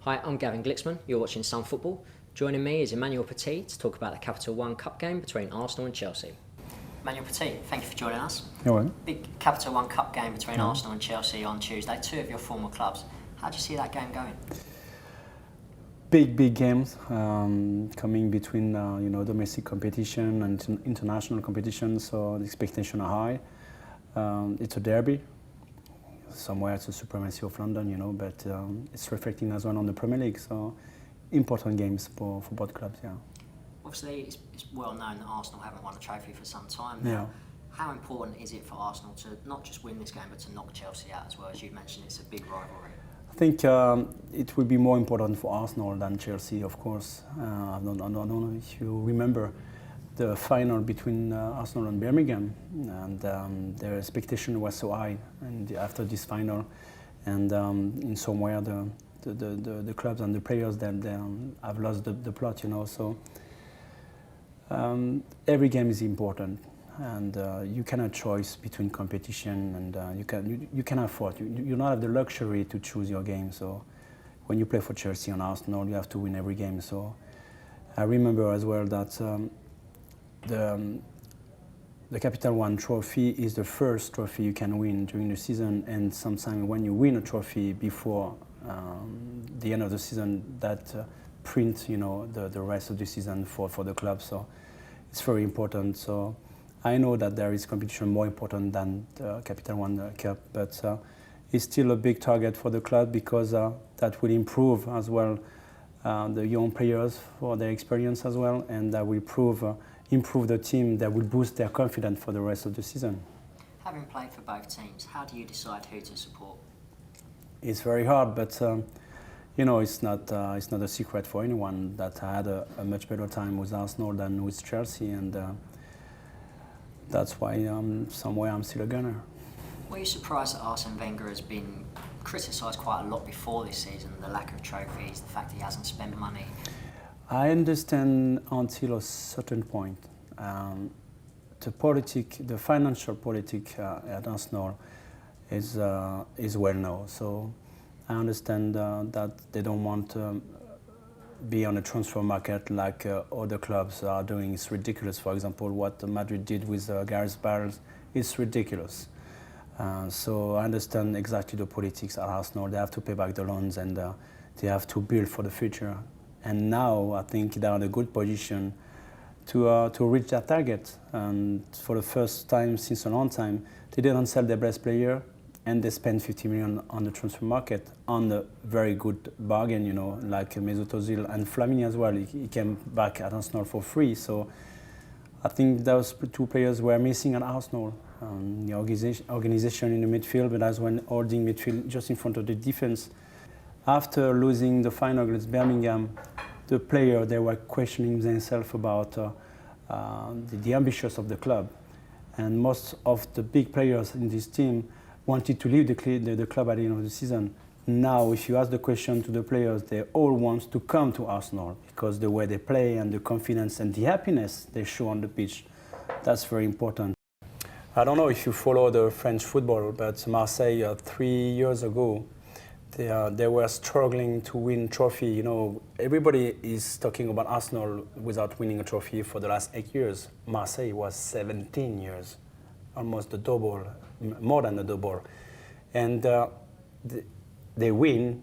Hi, I'm Gavin Glicksman. You're watching Sun Football. Joining me is Emmanuel Petit to talk about the Capital One Cup game between Arsenal and Chelsea. Emmanuel Petit, thank you for joining us. You're welcome. Big Capital One Cup game between Arsenal and Chelsea on Tuesday, two of your former clubs. How do you see that game going? Big games coming between domestic competition and international competition, so the expectations are high. It's a derby. Somewhere it's a supremacy of London, but it's reflecting as well on the Premier League. So important games for both clubs, yeah. Obviously, it's well known that Arsenal haven't won a trophy for some time now. Yeah. How important is it for Arsenal to not just win this game, but to knock Chelsea out as well? As you mentioned, it's a big rivalry. I think it will be more important for Arsenal than Chelsea, of course. I don't know if you remember the final between Arsenal and Birmingham, and their expectation was so high. And after this final, and in somewhere the clubs and the players that have lost the plot, So every game is important, and you cannot choose between competition, and you can afford. You don't have the luxury to choose your game. So when you play for Chelsea and Arsenal, you have to win every game. So I remember as well that the Capital One trophy is the first trophy you can win during the season, and sometimes when you win a trophy before the end of the season, that print the rest of the season for the club. So it's very important. So I know that there is competition more important than the Capital One Cup, but it's still a big target for the club because that will improve as well the young players for their experience as well, and that will improve the team, that will boost their confidence for the rest of the season. Having played for both teams, how do you decide who to support? It's very hard, but it's not a secret for anyone that I had a much better time with Arsenal than with Chelsea, and that's why somewhere I'm still a gunner. Were you surprised that Arsene Wenger has been criticised quite a lot before this season, the lack of trophies, the fact he hasn't spent money? I understand until a certain point. The financial politic at Arsenal is well known. So I understand that they don't want to be on a transfer market like other clubs are doing. It's ridiculous. For example, what Madrid did with Gareth Bale is ridiculous. So I understand exactly the politics at Arsenal. They have to pay back the loans, and they have to build for the future. And now I think they're in a good position to reach that target. And for the first time since a long time, they didn't sell their best player, and they spent 50 million on the transfer market on a very good bargain, like Mesut Ozil and Flamini as well. He came back at Arsenal for free. So I think those two players were missing at Arsenal. The organization in the midfield, but as well holding midfield just in front of the defense. After losing the final against Birmingham, the players, they were questioning themselves about the ambitions of the club. And most of the big players in this team wanted to leave the club at the end of the season. Now, if you ask the question to the players, they all want to come to Arsenal because the way they play and the confidence and the happiness they show on the pitch, that's very important. I don't know if you follow the French football, but Marseille 3 years ago, they were struggling to win trophy. Everybody is talking about Arsenal without winning a trophy for the last 8 years. Marseille was 17 years, almost the double, more than the double. And they win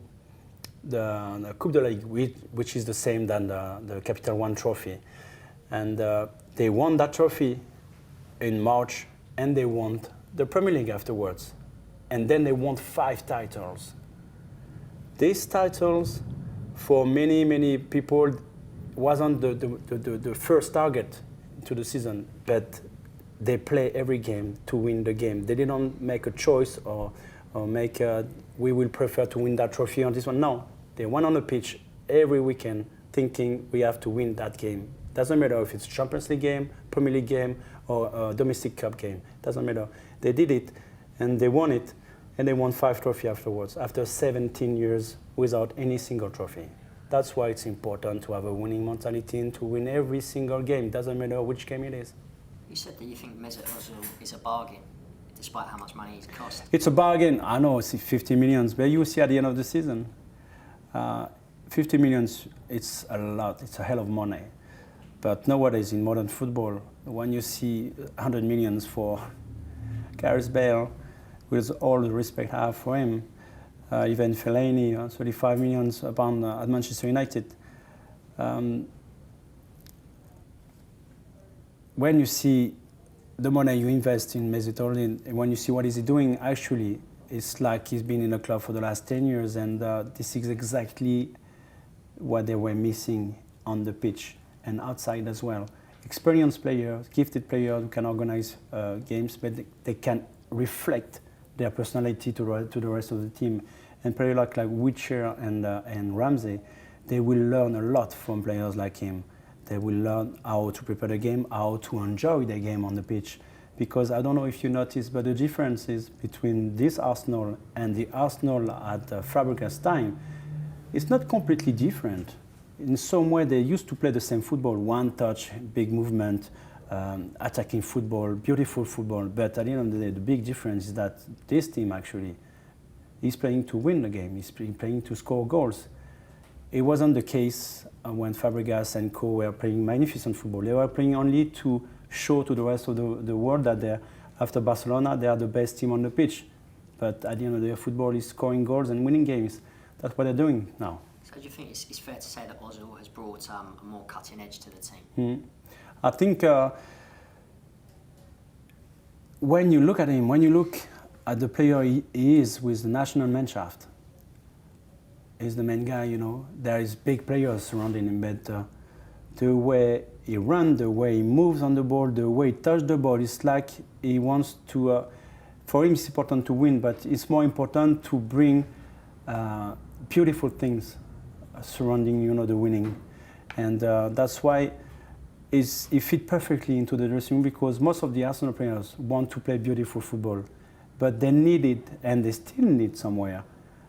the Coupe de la Ligue, which is the same than the Capital One trophy. And they won that trophy in March, and they won the Premier League afterwards. And then they won 5 titles. These titles, for many people, wasn't the first target to the season, but they play every game to win the game. They didn't make a choice or make we will prefer to win that trophy on this one. No, they went on the pitch every weekend thinking we have to win that game. Doesn't matter if it's Champions League game, Premier League game, or a domestic cup game. Doesn't matter. They did it, and they won it. And they won 5 trophies afterwards, after 17 years without any single trophy. That's why it's important to have a winning mentality and to win every single game. Doesn't matter which game it is. You said that you think Mesut Ozil is a bargain, despite how much money it costs. It's a bargain. I know it's 50 million, but you see at the end of the season, 50 million, it's a lot, it's a hell of money. But nowadays in modern football, when you see 100 millions for Gareth Bale, with all the respect I have for him, even Fellaini, 35 million pounds at Manchester United. When you see the money you invest in Mesut Ozil, and when you see what is he doing, actually, it's like he's been in the club for the last 10 years, and this is exactly what they were missing on the pitch and outside as well. Experienced players, gifted players who can organize games, but they can reflect their personality to the rest of the team. And players like Witcher and Ramsey, they will learn a lot from players like him. They will learn how to prepare the game, how to enjoy the game on the pitch. Because I don't know if you noticed, but the difference is between this Arsenal and the Arsenal at Fabregas' time, it's not completely different. In some way, they used to play the same football, one touch, big movement, attacking football, beautiful football. But at the end of the day, the big difference is that this team actually is playing to win the game. He's playing to score goals. It wasn't the case when Fabregas and co were playing magnificent football. They were playing only to show to the rest of the world that after Barcelona, they are the best team on the pitch. But at the end of the day, football is scoring goals and winning games. That's what they're doing now. So do you think it's fair to say that Ozil has brought a more cutting edge to the team? I think when you look at him, when you look at the player he is with the national Mannschaft, he's the main guy, you know. There is big players surrounding him, but the way he runs, the way he moves on the ball, the way he touches the ball, it's like he wants to, for him it's important to win, but it's more important to bring beautiful things surrounding, you know, the winning. And that's why he fit perfectly into the dressing room, because most of the Arsenal players want to play beautiful football, but they need it, and they still need somewhere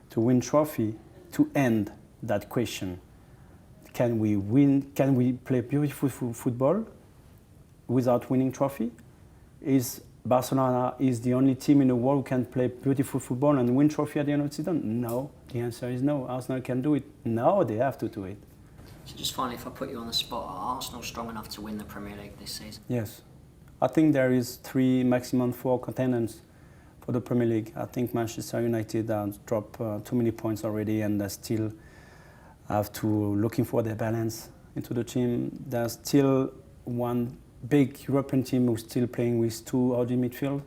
to win trophy to end that question. Can we win? Can we play beautiful football without winning trophy? Is Barcelona the only team in the world who can play beautiful football and win trophy at the end of the season? No. The answer is no. Arsenal can do it. No, they have to do it. So just finally, if I put you on the spot, are Arsenal strong enough to win the Premier League this season? Yes. I think there is 3, maximum 4 contenders for the Premier League. I think Manchester United dropped too many points already, and they still have to looking for their balance into the team. There's still one big European team who's still playing with 2 out in midfield,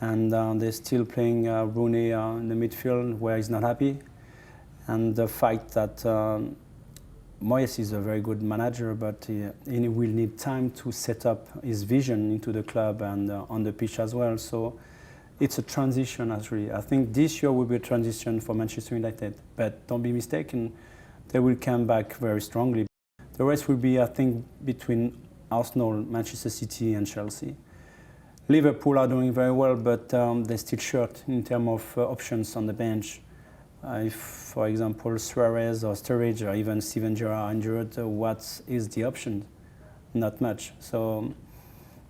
and they're still playing Rooney in the midfield where he's not happy. And the fact that Moyes is a very good manager, but he will need time to set up his vision into the club and on the pitch as well. So it's a transition, actually. I think this year will be a transition for Manchester United, but don't be mistaken, they will come back very strongly. The rest will be, I think, between Arsenal, Manchester City and Chelsea. Liverpool are doing very well, but they're still short in terms of options on the bench. If, for example, Suarez or Sturridge or even Steven Gerrard are injured, what is the option? Not much. So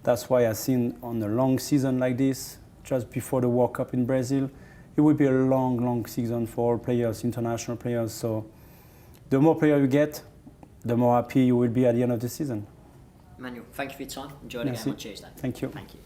that's why I think on a long season like this, just before the World Cup in Brazil, it will be a long, long season for all players, international players. So the more players you get, the more happy you will be at the end of the season. Emmanuel, thank you for your time. Enjoy the game on Tuesday. Thank you. Thank you.